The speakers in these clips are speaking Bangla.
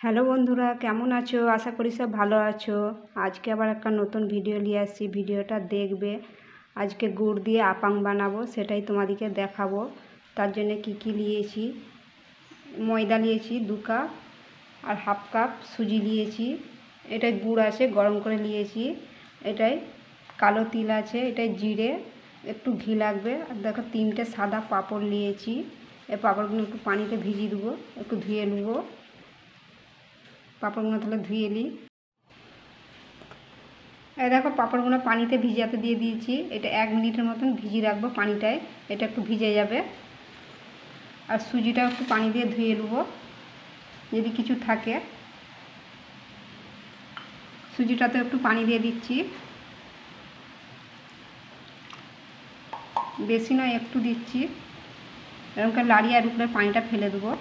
হ্যালো বন্ধুরা, কেমন আছো? আশা করি সব ভালো আছো। আজকে আবার একটা নতুন ভিডিও নিয়ে আসছি, ভিডিওটা দেখবে। আজকে গুড় দিয়ে আপাং বানাবো, সেটাই তোমাদেরকে দেখাবো। তার জন্য কি নিয়েছি: ময়দা নিয়েছি 2 কাপ, আর হাফ কাপ সুজি নিয়েছি। এটাই গুড় আছে, গরম করে নিয়েছি। এটাই কালো তিল আছে, এটাই জিরে, একটু ঘি লাগবে। আর দেখো 3টে সাদা পাঁপড় নিয়েছি। এই পাঁপড়গুলো একটু পানিতে ভিজিয়ে দেবো, একটু ধুয়ে নেবো। পাঁপড়গুলো তাহলে ধুয়ে নিই। এই দেখো পাঁপড়গুলো পানিতে ভিজাতে দিয়ে দিয়েছি। এটা 1 মিনিটের মতন ভিজিয়ে রাখবো পানিটায়, এটা একটু ভিজে যাবে। আর সুজিটাও একটু পানি দিয়ে ধুয়ে নেবো যদি কিছু থাকে। সুজিটাতে একটু পানি দিয়ে দিচ্ছি, বেশি নয়, একটু দিচ্ছি। এরকম করে লাড়িয়ে আর উপরে পানিটা ফেলে দেবো।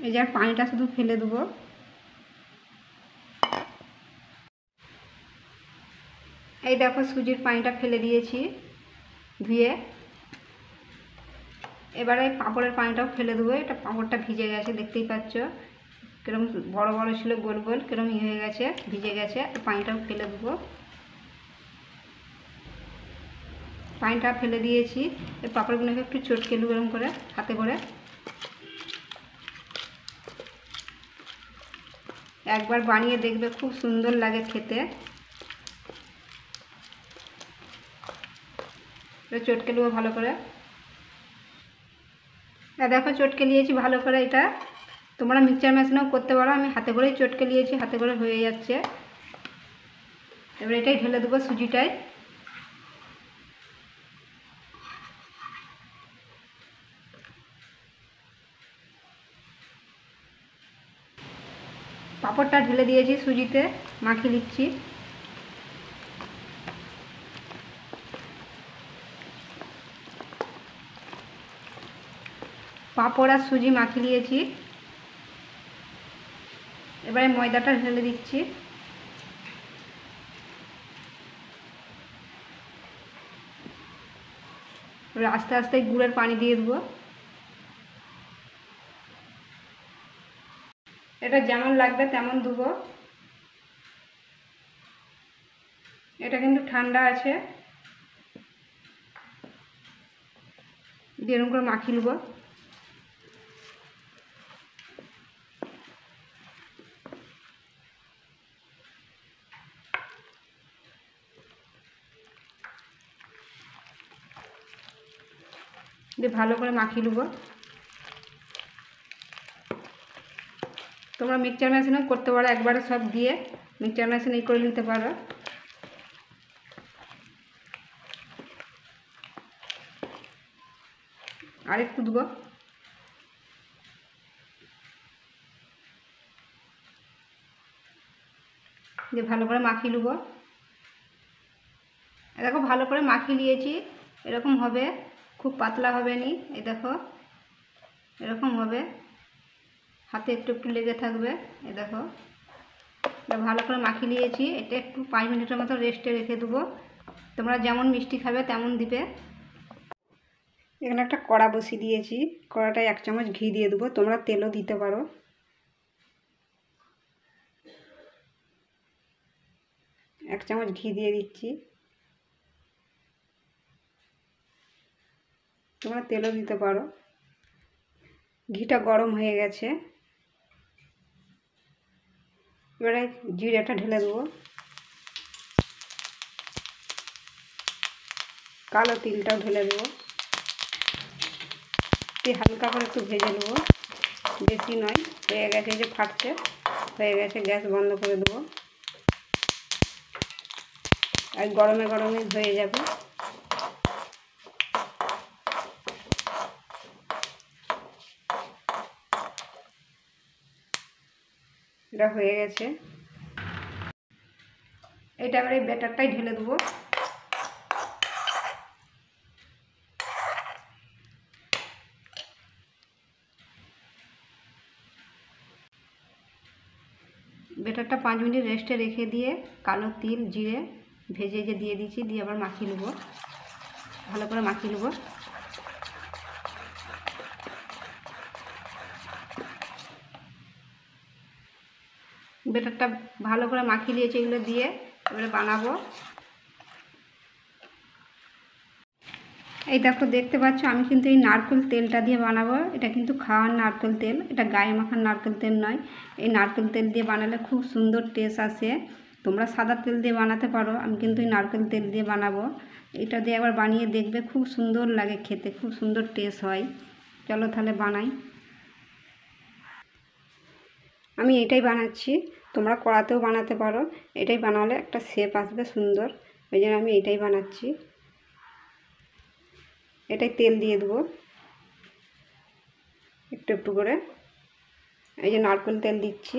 এই যে পানিটা শুধু ফেলে দেবো। এই দেখো সুজির পানিটা ফেলে দিয়েছি ধুয়ে। এবারে পাঁপড়ের পানিটাও ফেলে দেবো। এটা পাঁপড়টা ভিজে গেছে, দেখতেই পাচ্ছ কিরকম বড় বড় ছিল, গোল গোল কিরকম হয়ে গেছে, ভিজে গেছে। পানিটাও ফেলে দেবো। পানিটা ফেলে দিয়েছি। এই পাঁপড়গুলোকে একটু চটকে নেবো এরকম করে হাতে করে। একবার বানিয়ে দেখবে, খুব সুন্দর লাগে খেতে। চটকে নেবো ভালো করে। দেখো চটকে নিয়েছি ভালো করে। এটা তোমরা মিক্সচার মেশিনেও করতে পারো, আমি হাতে করেই চটকে নিয়েছি, হাতে করে হয়ে যাচ্ছে। এবার এটাই ঢেলে দেবো সুজিটায়। পাঁপড়টা ঢেলে দিয়েছি, সুজিতে মাখিয়ে নিচ্ছি। পাঁপড় আর সুজি মাখিয়ে নিয়েছি। এবারে ময়দাটা ঢেলে দিচ্ছি। এবার আস্তে আস্তে গুড়ের পানি দিয়ে দেবো। এটা যেমন লাগবে তেমন দেবো। এটা কিন্তু ঠান্ডা আছে, দিয়ে এরকম করে মাখিয়ে নেবো। দিয়ে ভালো করে মাখিয়ে নেবো। তোমরা মিক্সচার মেশিনেও করতে পারো, একবারে সব দিয়ে মিক্সচার মেশিনে করে নিতে পারো। আর একটু দেবো। দিয়ে ভালো করে মাখিয়ে নেবো। দেখো ভালো করে মাখিয়ে নিয়েছি। এরকম হবে, খুব পাতলা হবে নি। এই দেখো এরকম হবে, হাতে একটু একটু লেগে থাকবে। এই দেখো ভালো করে মাখিয়ে নিয়েছি। এটা একটু 5 মিনিটের মতো রেস্টে রেখে দেবো। তোমরা যেমন মিষ্টি খাবে তেমন দিবে। এখানে একটা কড়া বসিয়ে দিয়েছি, কড়াটায় 1 চামচ ঘি দিয়ে দেবো। তোমরা তেলও দিতে পারো। 1 চামচ ঘি দিয়ে দিচ্ছি। তোমরা তেলও দিতে পারো। ঘিটা গরম হয়ে গেছে। এবারে জিরেটা ঢেলে দেবো, কালো তিলটাও ঢেলে দেবো। হালকা করে একটু ভেজে নেবো, বেশি নয়। হয়ে গেছে, যে ফাটছে, হয়ে গেছে। গ্যাস বন্ধ করে দেবো। আর গরমে গরমে হয়ে যাবে। এটা হয়ে গেছে। এটা এবারে ব্যাটারটাই ঢেলে দেবো। ব্যাটারটা 5 মিনিট রেস্টে রেখে দিয়ে কালো তিল জিরে ভেজে যে দিয়ে দিচ্ছি, দিয়ে আবার মাখিয়ে নেবো, ভালো করে মাখিয়ে নেবো। বেটারটা ভালো করে মাখিয়ে দিয়েছি, এগুলো দিয়ে এবারে বানাবো। এই দেখো দেখতে পাচ্ছ আমি কিন্তু এই নারকেল তেলটা দিয়ে বানাবো। এটা কিন্তু খাওয়ার নারকেল তেল, এটা গায়ে মাখার নারকেল তেল নয়। এই নারকেল তেল দিয়ে বানালে খুব সুন্দর টেস্ট আসে। তোমরা সাদা তেল দিয়ে বানাতে পারো, আমি কিন্তু এই নারকেল তেল দিয়ে বানাবো। এটা দিয়ে একবার বানিয়ে দেখবে, খুব সুন্দর লাগে খেতে, খুব সুন্দর টেস্ট হয়। চলো তাহলে বানাই। আমি এটাই বানাচ্ছি, তোমরা কড়াতেও বানাতে পারো। এটাই বানালে একটা শেপ আসবে সুন্দর, ওই জন্য আমি এটাই বানাচ্ছি। এটাই তেল দিয়ে দেবো একটু একটু করে, এই যে নারকেল তেল দিচ্ছি।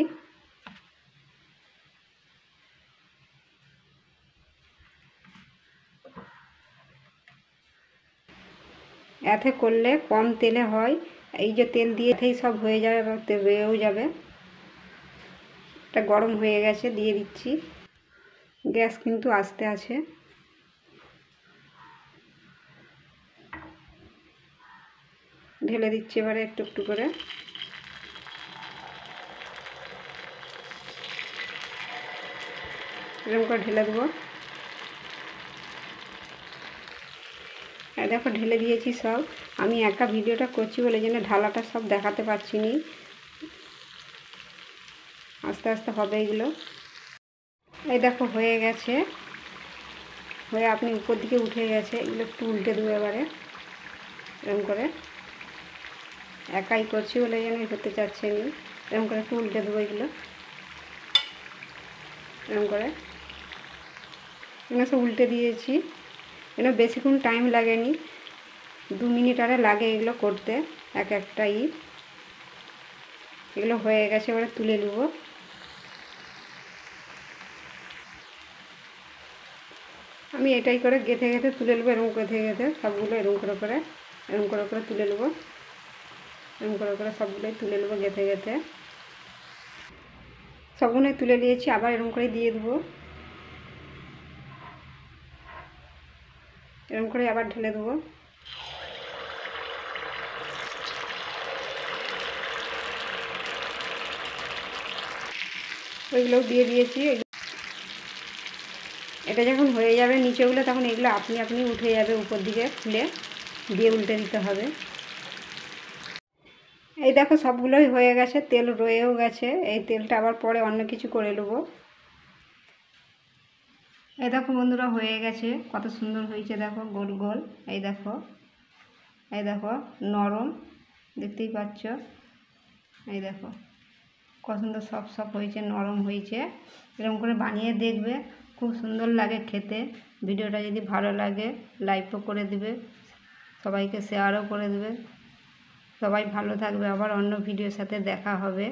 এতে করলে কম তেলে হয়, এই যে তেল দিয়েই সব হয়ে যাবে বা তেল রয়েও যাবে। এটা গরম হয়ে গেছে, দিয়ে দিচ্ছি। গ্যাস কিন্তু আস্তে আছে। ঢেলে দিচ্ছি এবারে একটু একটু করে। এরকম করে ঢেলে দেবো। দেখো ঢেলে দিয়েছি সব। আমি একা ভিডিওটা করছি বলে জন্য ঢালাটা সব দেখাতে পারছি নি, আস্তে আস্তে হবে এগুলো। এই দেখো হয়ে গেছে, হয়ে আপনি উপর দিকে উঠে গেছে। এগুলো একটু উল্টে দেবো এবারে, এরকম করে। একাই করছি বলে যেন হতে চাচ্ছে নি, এরকম করে একটু উল্টে দেবো এগুলো, এরকম করে। এগুলো সব উল্টে দিয়েছি। এগুলো বেশিক্ষণ টাইম লাগেনি, 2 মিনিট আরে লাগে এগুলো করতে, এক একটা এগুলো হয়ে গেছে, এবারে তুলে নেবো। আমি এটাই করে গেঁথে গেঁথে তুলে নেবো, এরকম গেঁথে গেঁথে সবগুলো এরকম করে করে এরকম করে করে তুলে নেবো। এরকম করে করে সবগুলোই তুলে নেবো গেঁথে গেঁথে। সবগুলোই তুলে নিয়েছি, আবার এরকম করে দিয়ে দেবো। এরকম করে আবার ঢেলে দেবো। ওইগুলোও দিয়ে দিয়েছি। এটা যখন হয়ে যাবে নিচেগুলো, তখন এগুলো আপনি আপনি উঠে যাবে উপর দিকে, খুলে দিয়ে উল্টে দিতে হবে। এই দেখো সবগুলোই হয়ে গেছে, তেল রয়েও গেছে। এই তেলটা আবার পরে অন্য কিছু করে নেবো। এই দেখো বন্ধুরা হয়ে গেছে, কত সুন্দর হয়েছে দেখো, গোল গোল। এই দেখো, এই দেখো নরম, দেখতেই পাচ্ছ। এই দেখো কত সুন্দর সফট সফট হয়েছে, নরম হয়েছে। এরকম করে বানিয়ে দেখবে, খুব সুন্দর লাগে খেতে। ভিডিওটা যদি ভালো লাগে লাইকও করে দিবে, সবাইকে শেয়ারও করে দেবে। সবাই ভালো থাকবে, আবার অন্য ভিডিওর সাথে দেখা হবে।